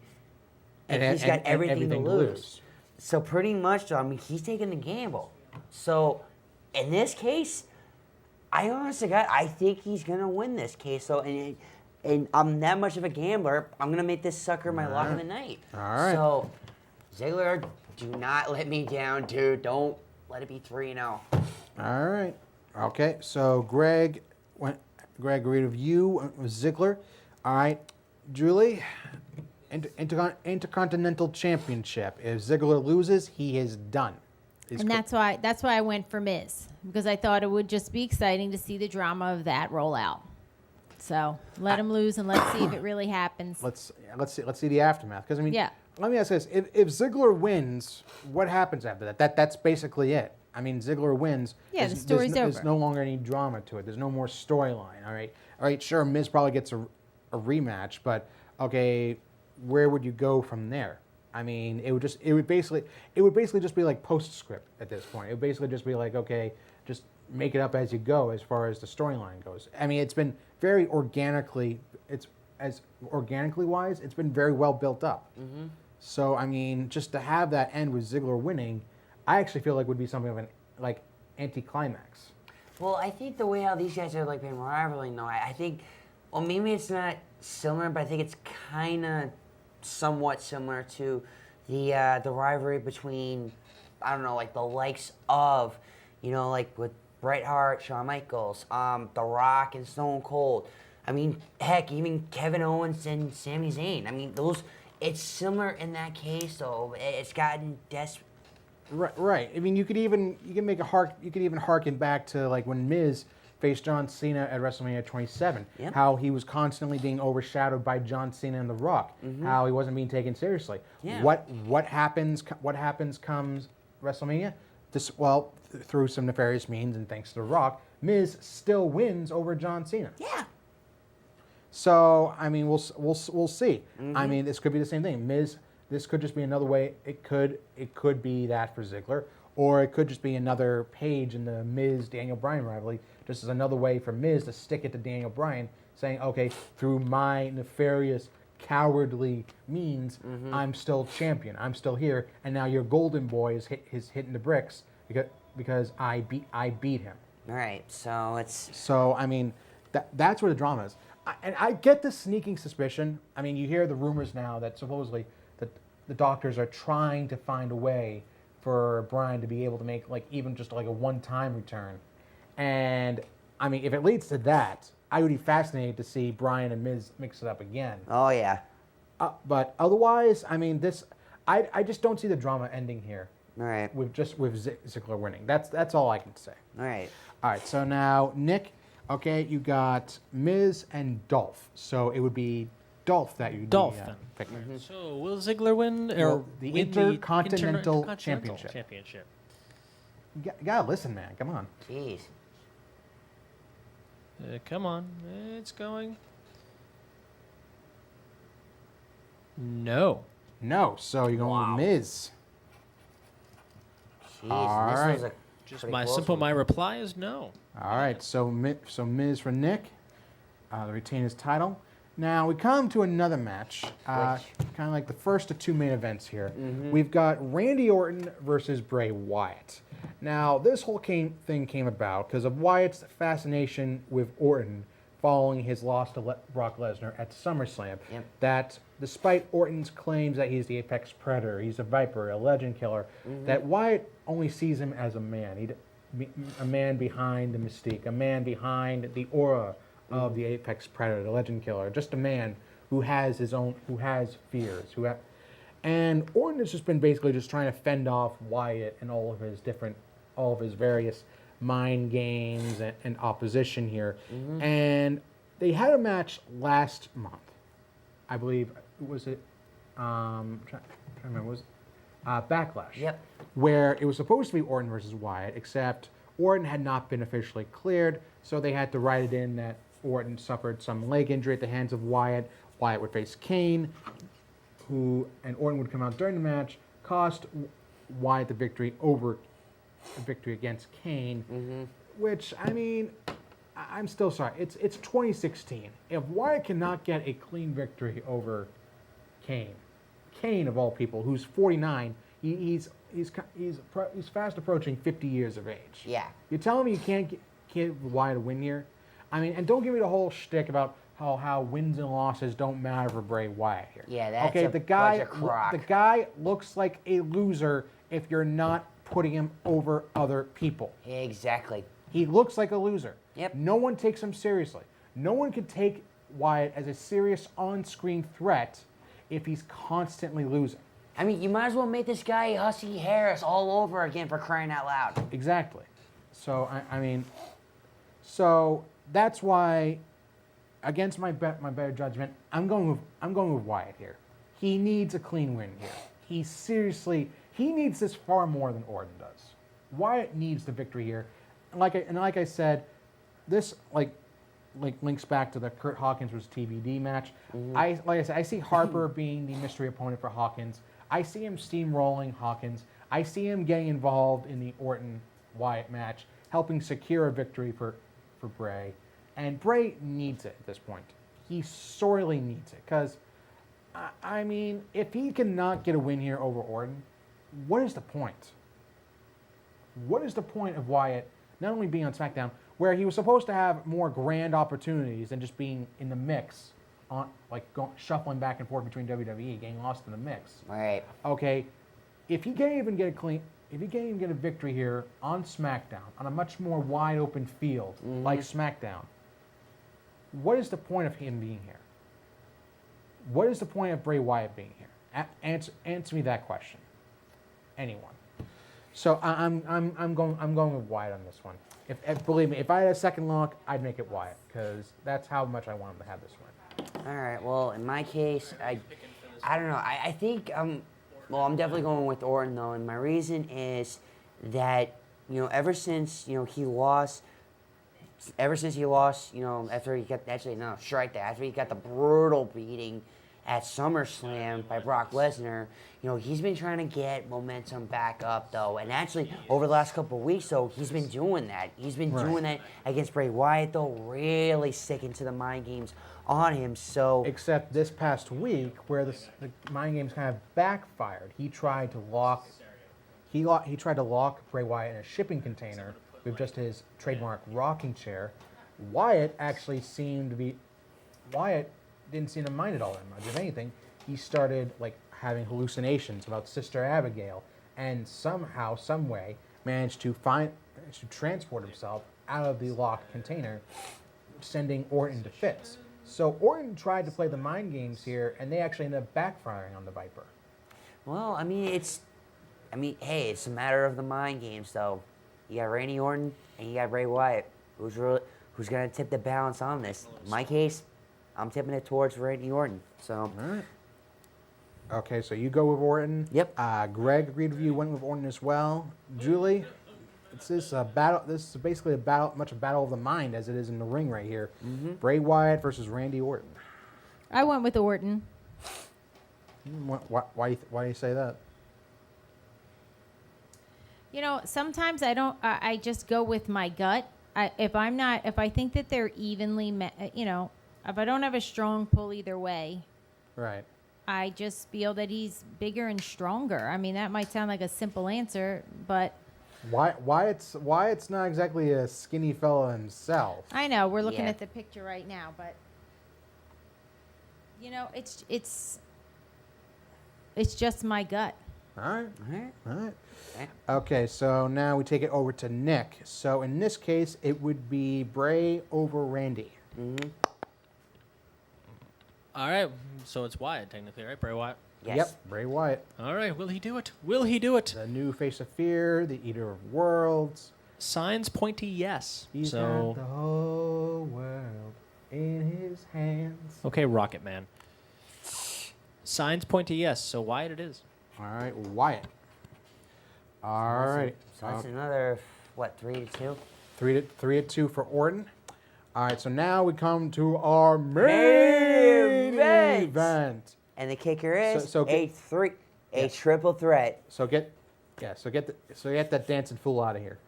and he's got everything to lose. So pretty much, I mean, he's taking the gamble. So in this case, I think he's gonna win this case. So and I'm that much of a gambler. I'm gonna make this sucker my lock of the night. All right. So Ziggler, do not let me down, dude. Don't let it be 3-0. All right. Okay. So Greg agreed with you with Ziggler. All right, Julie. Intercontinental Championship. If Ziggler loses, he is done. And that's why I went for Miz, because I thought it would just be exciting to see the drama of that roll out. So let him lose and let's see if it really happens. Let's see the aftermath. Because I mean, let me ask this: if Ziggler wins, what happens after that? That's basically it. I mean, Ziggler wins. Yeah, the story's over. There's no longer any drama to it. There's no more storyline. All right. Sure, Miz probably gets a rematch, but okay, where would you go from there? I mean, it would basically just be like postscript at this point. It would basically just be like, okay, just make it up as you go as far as the storyline goes. I mean, it's been very organically wise, it's been very well built up. So I mean, just to have that end with Ziggler winning, I actually feel like would be something of an anticlimax. Well, I think the way how these guys are like been rivaling, though, I think, well, maybe it's not similar, but I think it's kind of somewhat similar to the rivalry between, I don't know, like the likes of, like with Bret Hart, Shawn Michaels, The Rock and Stone Cold. I mean, heck, even Kevin Owens and Sami Zayn. I mean, it's similar in that case, though. It's gotten Right. I mean, you could even harken back to like when Miz faced John Cena at WrestleMania 27. Yep. How he was constantly being overshadowed by John Cena and The Rock. How he wasn't being taken seriously. Yeah. What happens comes WrestleMania? Through some nefarious means and thanks to The Rock, Miz still wins over John Cena. Yeah. So I mean, we'll see. I mean, this could be the same thing. Miz. This could just be another way. It could be that for Ziggler, or it could just be another page in the Miz-Daniel Bryan rivalry, just as another way for Miz to stick it to Daniel Bryan, saying, okay, through my nefarious, cowardly means, I'm still champion. I'm still here, and now your golden boy is hitting the bricks because I beat him. All right, so it's... So, I mean, that's where the drama is. And I get the sneaking suspicion. I mean, you hear the rumors now that supposedly the doctors are trying to find a way for Brian to be able to make like even just like a one-time return. And I mean, if it leads to that, I would be fascinated to see Brian and Miz mix it up again. Oh yeah. But otherwise, I mean, I just don't see the drama ending here. All right. With Ziggler winning. That's all I can say. All right. All right. So now Nick, okay, you got Miz and Dolph. So it would be Dolph that you'd Dolph, be then. picking. So will Ziggler win Well, the win Intercontinental Championship? You gotta listen, man. Come on. Jeez. Come on, it's going. No. No. So you're going Wow. with Miz. Jeez. All this right. was a Just pretty my close one. my reply is no. All right. So Miz for Nick. To retain his title. Now we come to another match, kind of like the first of two main events here. We've got Randy Orton versus Bray Wyatt. Now this whole thing came about because of Wyatt's fascination with Orton following his loss to Brock Lesnar at SummerSlam. Yep. That despite Orton's claims that he's the apex predator, he's a viper, a legend killer, that Wyatt only sees him as a man. A man behind the mystique, a man behind the aura of the apex predator, the legend killer, just a man who has fears, and Orton has just been basically just trying to fend off Wyatt and all of his various mind games and opposition here. And they had a match last month, I believe. Was it? Trying to remember. Was Backlash? Yep. Where it was supposed to be Orton versus Wyatt, except Orton had not been officially cleared, so they had to write it in that Orton suffered some leg injury at the hands of Wyatt. Wyatt would face Kane, and Orton would come out during the match, cost Wyatt the victory against Kane. Which, I mean, I'm still sorry. It's 2016. If Wyatt cannot get a clean victory over Kane of all people, who's 49, he's fast approaching 50 years of age. Yeah. You're telling me you can't give Wyatt a win here? I mean, and don't give me the whole shtick about how wins and losses don't matter for Bray Wyatt here. Yeah, that's okay. a The guy, bunch of crock. the guy looks like a loser if you're not putting him over other people. Exactly. He looks like a loser. Yep. No one takes him seriously. No one can take Wyatt as a serious on-screen threat if he's constantly losing. I mean, you might as well make this guy Hussey Harris all over again, for crying out loud. Exactly. So I mean, so that's why, against my better judgment, I'm going with Wyatt here. He needs a clean win here. He needs this far more than Orton does. Wyatt needs the victory here. Like I said, this links back to the Kurt Hawkins versus TBD match. I see Harper being the mystery opponent for Hawkins. I see him steamrolling Hawkins. I see him getting involved in the Orton-Wyatt match, helping secure a victory for Bray. And Bray needs it at this point. He sorely needs it. Because, I mean, if he cannot get a win here over Orton, what is the point? What is the point of Wyatt not only being on SmackDown, where he was supposed to have more grand opportunities than just being in the mix, shuffling back and forth between WWE, getting lost in the mix. Right. Okay, if he can't even get a victory here on SmackDown, on a much more wide open field like SmackDown, what is the point of him being here? What is the point of Bray Wyatt being here? Answer me that question. Anyone. So I'm going with Wyatt on this one. If believe me, if I had a second look, I'd make it Wyatt, because that's how much I want him to have this win. All right. Well, in my case, I don't know. I think I'm definitely going with Orton though, and my reason is that ever since he lost, after he got after he got the brutal beating at SummerSlam by Brock Lesnar, he's been trying to get momentum back up, though. And actually, over the last couple of weeks, though, he's been doing that. He's been doing that against Bray Wyatt, though, really sticking to the mind games on him. So, except this past week, where the mind games kind of backfired, he tried to lock Bray Wyatt in a shipping container with just his trademark rocking chair. Wyatt didn't seem to mind it all that much. If anything, he started having hallucinations about Sister Abigail and somehow, some way, managed to transport himself out of the locked container, sending Orton to fits. So Orton tried to play the mind games here, and they actually ended up backfiring on the Viper. Well, I mean, hey, it's a matter of the mind games, though. You got Randy Orton and you got Bray Wyatt. Who's going to tip the balance on this? In my case, I'm tipping it towards Randy Orton. So. All right. Okay, so you go with Orton. Yep. Greg agreed with you, went with Orton as well. Julie, this is a battle. This is basically a battle of the mind as it is in the ring right here. Mm-hmm. Bray Wyatt versus Randy Orton. I went with Orton. Why do you say that? You know, sometimes I don't. I just go with my gut. If I think that they're evenly, if I don't have a strong pull either way, Right. I just feel that he's bigger and stronger. I mean, that might sound like a simple answer, but Why it's not exactly a skinny fella himself. I know we're looking Yeah. at the picture right now, but it's just my gut. All right. All right. All right. Okay. Okay, so now we take it over to Nick. So in this case, it would be Bray over Randy. Mm-hmm. All right, so it's Wyatt technically, right? Bray Wyatt. Yes. Yep, Bray Wyatt. All right, will he do it? Will he do it? The new face of fear, the eater of worlds. Signs point to yes. He's So got the whole world in his hands. okay, Rocket Man. Signs point to yes. So Wyatt it is. All right, Wyatt. All right. So that's another, 3-2? 3-2 for Orton. All right, so now we come to our main event. And the kicker is So a triple threat. So get that dancing fool out of here.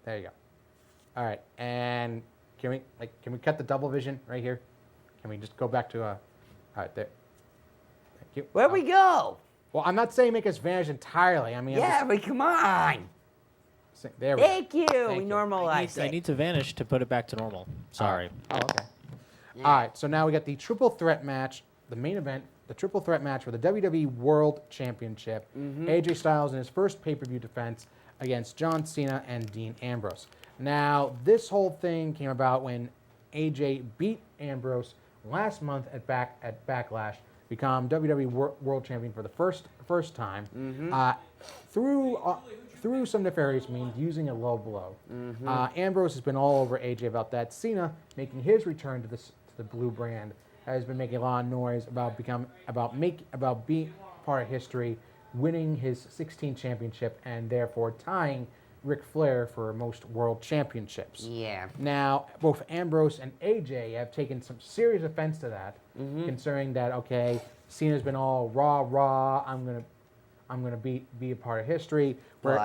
There you go. All right, and can we cut the double vision right here? Can we just go back to all right there? Thank you. Where'd we go? Well, I'm not saying make us vanish entirely. I mean, Yeah, but come on. there we go. Thank you. We you. normalized I it. need to vanish to put it back to normal. Sorry. Oh, okay. All right, so now we got the triple threat match, the main event, the triple threat match for the WWE World Championship. AJ Styles in his first pay-per-view defense against John Cena and Dean Ambrose. Now, this whole thing came about when AJ beat Ambrose last month at Backlash, become WWE World Champion for the first time through some nefarious means, using a low blow. Ambrose has been all over AJ about that. Cena, making his return to the blue brand, has been making a lot of noise about being part of history, winning his 16th championship, and therefore tying Ric Flair for most world championships. Yeah. Now, both Ambrose and AJ have taken some serious offense to that, concerning that, okay, Cena's been all rah, I'm gonna be a part of history, where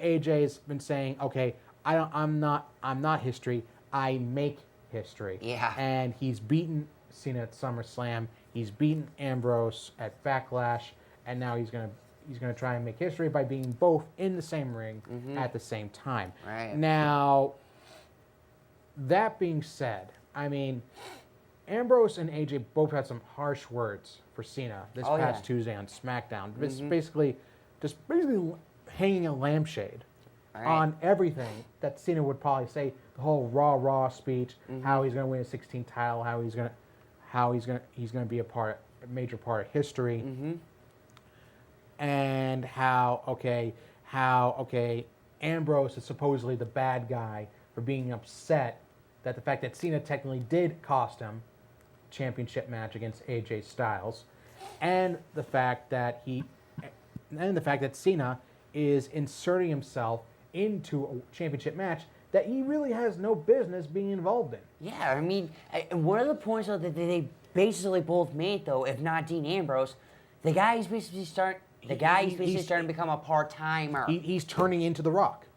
AJ's been saying, okay, I'm not history, I make history. Yeah. And he's beaten Cena at SummerSlam, he's beaten Ambrose at Backlash, and now he's gonna try and make history by being both in the same ring at the same time. Right. Now, that being said, I mean, Ambrose and AJ both had some harsh words for Cena this past Tuesday on SmackDown. Basically hanging a lampshade on everything that Cena would probably say. The whole raw speech, how he's going to win a 16th title, how he's going to be a major part of history, and how Ambrose is supposedly the bad guy for being upset that the fact that Cena technically did cost him a championship match against AJ Styles, and the fact that Cena is inserting himself into a championship match that he really has no business being involved in. Yeah, I mean, one of the points though, that they basically both made, though, if not Dean Ambrose, the guy is basically starting to become a part-timer. He's turning into The Rock.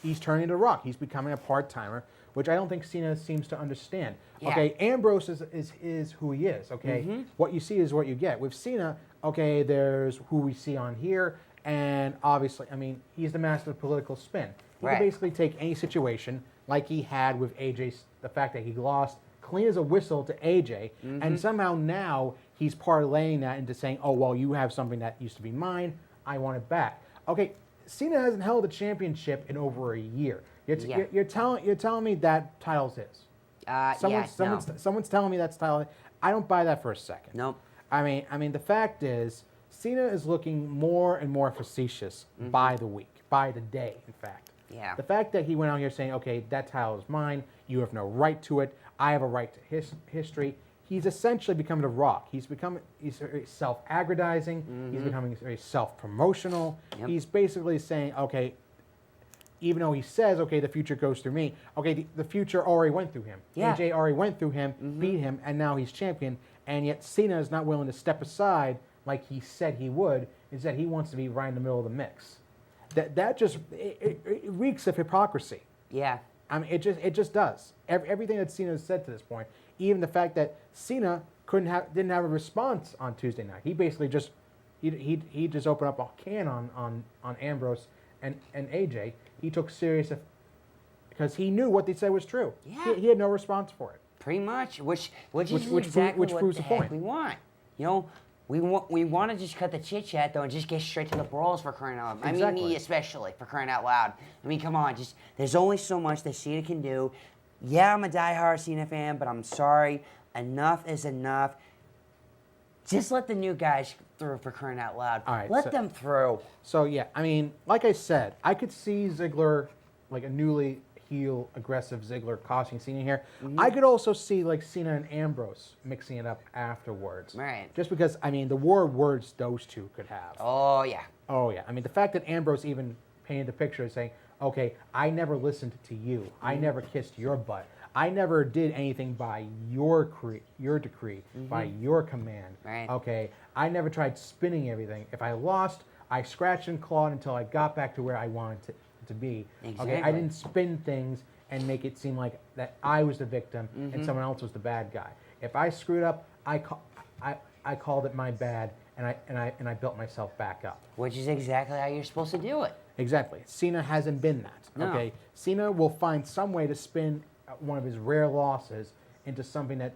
He's turning into The Rock. He's becoming a part-timer, which I don't think Cena seems to understand. Yeah. Okay, Ambrose is who he is, okay? What you see is what you get. With Cena, okay, there's who we see on here, and obviously, I mean, he's the master of political spin. He can basically take any situation, like he had with AJ, the fact that he lost clean as a whistle to AJ, and somehow now he's parlaying that into saying, oh, well, you have something that used to be mine, I want it back. Okay, Cena hasn't held a championship in over a year. You're telling me that title's his. Someone's telling me that's title. I don't buy that for a second. Nope. I mean, the fact is, Cena is looking more and more facetious by the week, by the day, in fact. Yeah. The fact that he went out here saying, okay, that title is mine, you have no right to it, I have a right to history. He's essentially become The Rock. He's very self-aggrandizing. He's becoming very self-promotional. Yep. He's basically saying, okay, even though he says, okay, the future goes through me, okay, the future already went through him. Yeah. AJ already went through him, beat him, and now he's champion. And yet Cena is not willing to step aside like he said he would. Instead, he wants to be right in the middle of the mix. That just it reeks of hypocrisy. Yeah. I mean, it just does. Everything that Cena has said to this point, even the fact that Cena didn't have a response on Tuesday night. He basically just he just opened up a can on Ambrose and AJ. He took serious because he knew what they said was true. Yeah. He had no response for it. Pretty much, which exactly what proves the the heck point. we want. You know, we want to just cut the chit chat though and just get straight to the brawls for crying out loud. I mean, me especially for crying out loud. I mean, come on, there's only so much that Cena can do. Yeah, I'm a diehard Cena fan, but I'm sorry, enough is enough. Just let the new guys through for crying out loud. All right, let them through. So yeah, I mean, like I said, I could see Ziggler, like a newly heel aggressive Ziggler costing Cena here. I could also see like Cena and Ambrose mixing it up afterwards. Right. Just because, I mean, the war of words those two could have. Oh yeah. Oh yeah. I mean, the fact that Ambrose even painted the picture saying, okay, I never listened to you. I never kissed your butt. I never did anything by your decree, by your command. Right. Okay. I never tried spinning everything. If I lost, I scratched and clawed until I got back to where I wanted to be. Exactly. Okay. I didn't spin things and make it seem like that I was the victim and someone else was the bad guy. If I screwed up, I called it my bad and I built myself back up. Which is exactly how you're supposed to do it. Exactly. Cena hasn't been that. No. Okay. Cena will find some way to spin one of his rare losses into something that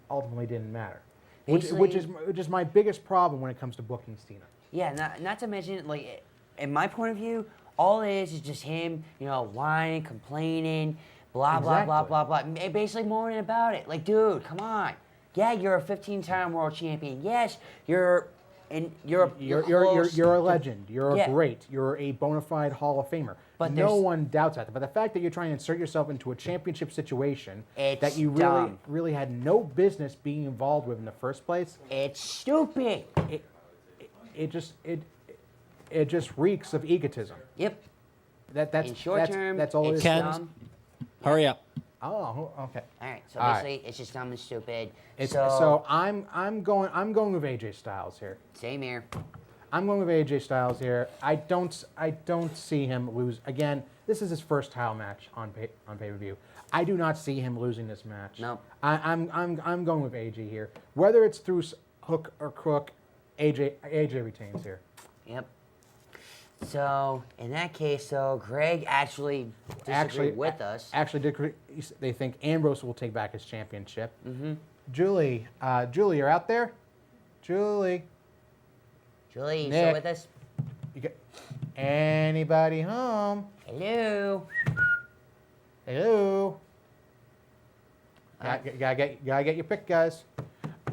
ultimately didn't matter. Which is my biggest problem when it comes to booking Cena. Yeah, not to mention, like, in my point of view, all it is just him, you know, whining, complaining, blah, blah, blah, blah, blah, basically moaning about it. Like, dude, come on. Yeah, you're a 15-time world champion. Yes, you're a legend. You're a great. You're a bona fide Hall of Famer. But no one doubts that. But the fact that you're trying to insert yourself into a championship situation that you really had no business being involved with in the first place, it's stupid. It just reeks of egotism. Yep. That's in short term, that's all it is. Ken, hurry up. Oh, okay. All right. So All basically, it's just dumb and stupid. So I'm going with AJ Styles here. Same here. I'm going with AJ Styles here. I don't see him lose again. This is his first title match on pay-per-view. I do not see him losing this match. No. I'm going with AJ here. Whether it's through hook or crook, AJ retains here. Yep. So in that case, Greg actually disagreed with us. Actually, they think Ambrose will take back his championship. Julie, you're out there. Julie, you Nick. still with us? Anybody home? Hello. Hello. Alright. Gotta get your pick, guys.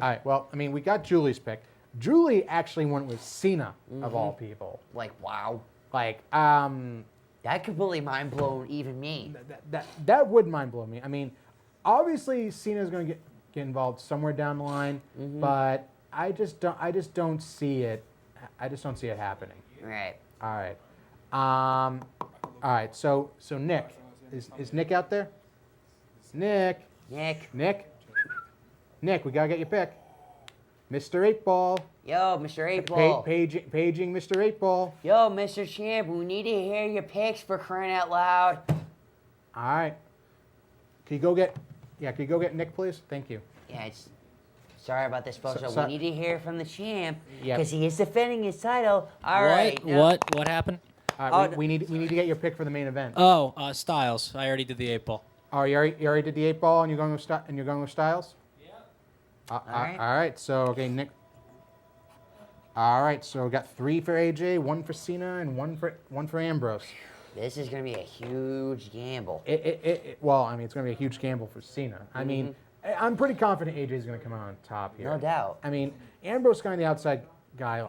All right. Well, I mean, we got Julie's pick. Julie actually went with Cena of all people. Like, wow. Like, That completely mind blown even me. that would mind blow me. I mean, obviously Cena's gonna get involved somewhere down the line, but I just don't see it. I just don't see it happening. Right. All right. All right. So Nick, is Nick out there? Nick, we gotta get your pick. Mr. 8-Ball. Yo, Mr. 8-Ball. Paging Mr. 8-Ball. Yo, Mr. Champ, we need to hear your picks for crying out loud. All right. Can you go get Nick, please? Thank you. Yeah, sorry about this, folks. So- we need to hear from the champ Yep. because he is defending his title. All right. now- What happened? All right, we need to get your pick for the main event. Oh, Styles. I already did the 8-ball. Oh, you already did the 8-Ball, and you're going with Styles. All right. All right. So okay, Nick. All right, so we got 3 for AJ, 1 for Cena, and 1 for Ambrose. This is going to be a huge gamble. Well, I mean, it's going to be a huge gamble for Cena. I mean, I'm pretty confident AJ is going to come out on top here. No doubt. I mean, Ambrose is kind of the outside guy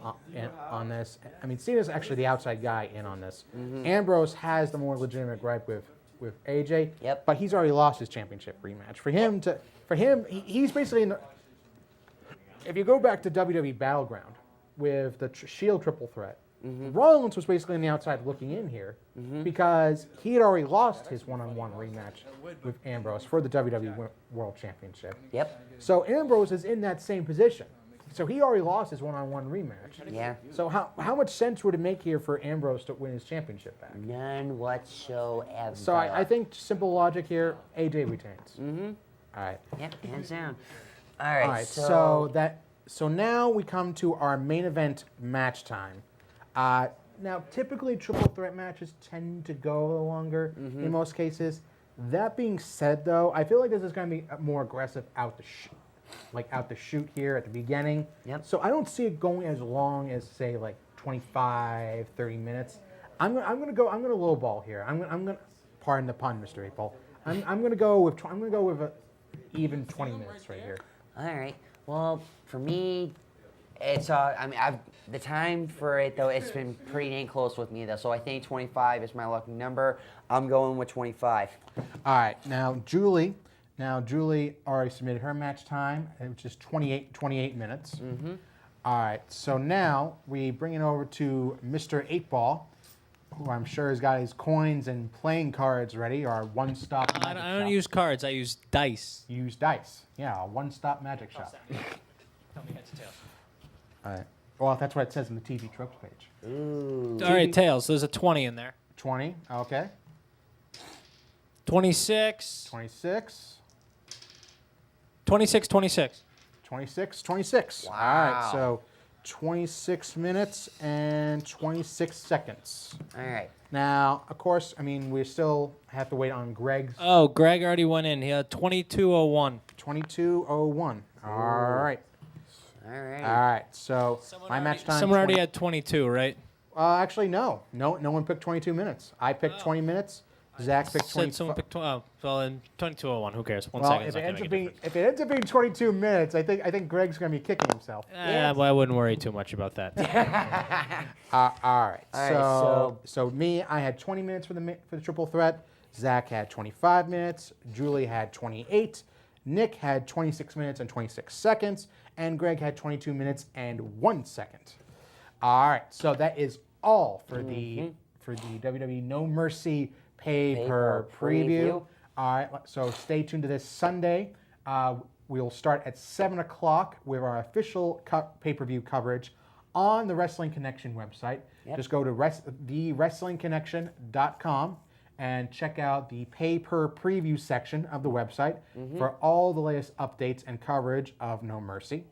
on this. I mean, Cena's actually the outside guy in on this. Ambrose has the more legitimate gripe with AJ. Yep. But he's already lost his championship rematch. For him, he's basically in the, if you go back to WWE Battleground with the Shield triple threat, Rollins was basically on the outside looking in here because he had already lost his one-on-one rematch with Ambrose for the WWE World Championship. Yep. So Ambrose is in that same position. So he already lost his one-on-one rematch. Yeah. So how much sense would it make here for Ambrose to win his championship back? None whatsoever. So I think simple logic here, AJ retains. All right. Yep, hands down. All right. All right. So now we come to our main event match time. Now, typically triple threat matches tend to go longer in most cases. That being said, though, I feel like this is going to be more aggressive out the chute here at the beginning. Yep. So I don't see it going as long as, say, like 25, 30 minutes. I'm gonna lowball here. I'm gonna pardon the pun, Mr. April. I'm gonna go with a even 20 minutes right here. All right. Well, for me, it's the time for it though. It's been pretty dang close with me though. So I think 25 is my lucky number. I'm going with 25. All right. Now Julie already submitted her match time, which is 28 minutes. All right. So now we bring it over to Mr. 8-Ball, who I'm sure has got his coins and playing cards ready, our one-stop magic I shop. don't use cards. I use dice. You use dice. Yeah, a one-stop magic shop. Tell me heads or tails. All right. Well, that's what it says on the TV tropes page. Ooh. All right, tails. There's a 20 in there. 20. Okay. 26. 26. 26, 26. 26. 26. Wow. All right. So 26 minutes and 26 seconds. All right. Now, of course, I mean, we still have to wait on Greg's Oh, Greg already went in. He had 22:01. 22:01. All right. All right. All right. So my match time. Someone already had 22, right? Actually, no. No one picked 22 minutes. I picked 20 minutes. Zach picked 20. Said someone picked 12. Well, then 22:01. Who cares? One Well, second. if it ends up being 22 minutes, I think Greg's gonna be kicking himself. Well, I wouldn't worry too much about that. All right. All right, So me, I had 20 minutes for the triple threat. Zach had 25 minutes. Julie had 28. Nick had 26 minutes and 26 seconds, and Greg had 22 minutes and 1 second. All right. So that is all for the WWE No Mercy Pay-Per-PreView. All right. So stay tuned to this Sunday. We'll start at 7 o'clock with our official pay-per-view coverage on the Wrestling Connection website. Yep. Just go to thewrestlingconnection.com and check out the pay-per-preview section of the website for all the latest updates and coverage of No Mercy.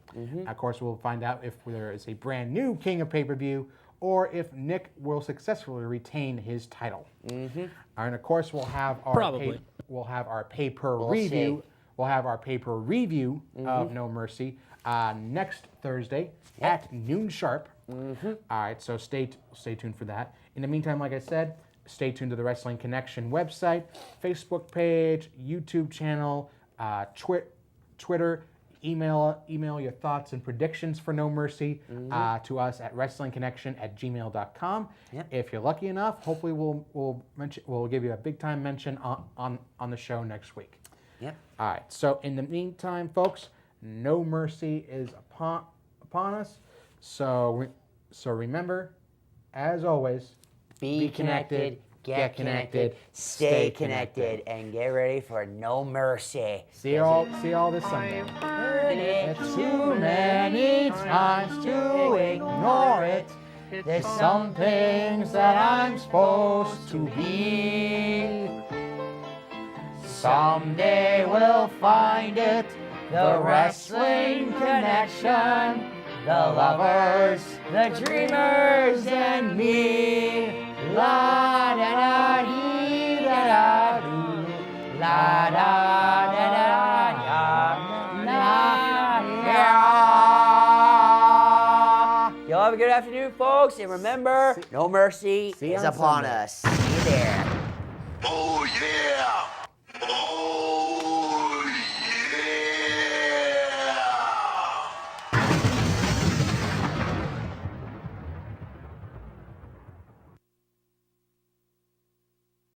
Of course, we'll find out if there is a brand new King of Pay-Per-View or if Nick will successfully retain his title. And of course, we'll have our Probably. we'll have our pay-per-review. see. We'll have our pay-per-review of No Mercy next Thursday at noon sharp. All right, so stay tuned for that. In the meantime, like I said, stay tuned to the Wrestling Connection website, Facebook page, YouTube channel, Twitter. Email your thoughts and predictions for No Mercy to us at wrestlingconnection@gmail.com. Yep. If you're lucky enough, hopefully we'll give you a big time mention on the show next week. Yep. All right. So in the meantime, folks, No Mercy is upon us. So remember, as always, Be connected, get connected, stay connected, and get ready for No Mercy. See you all this Sunday. Heard it Too many times to ignore it. There's some things that I'm supposed to be. Someday we'll find it. The Wrestling Connection. The lovers, the dreamers, and me. La da da dee da da doo. La da da da da. La da. Y'all have a good afternoon, folks. And remember, no mercy See you is on upon Sunday. us. See you there. Oh, yeah!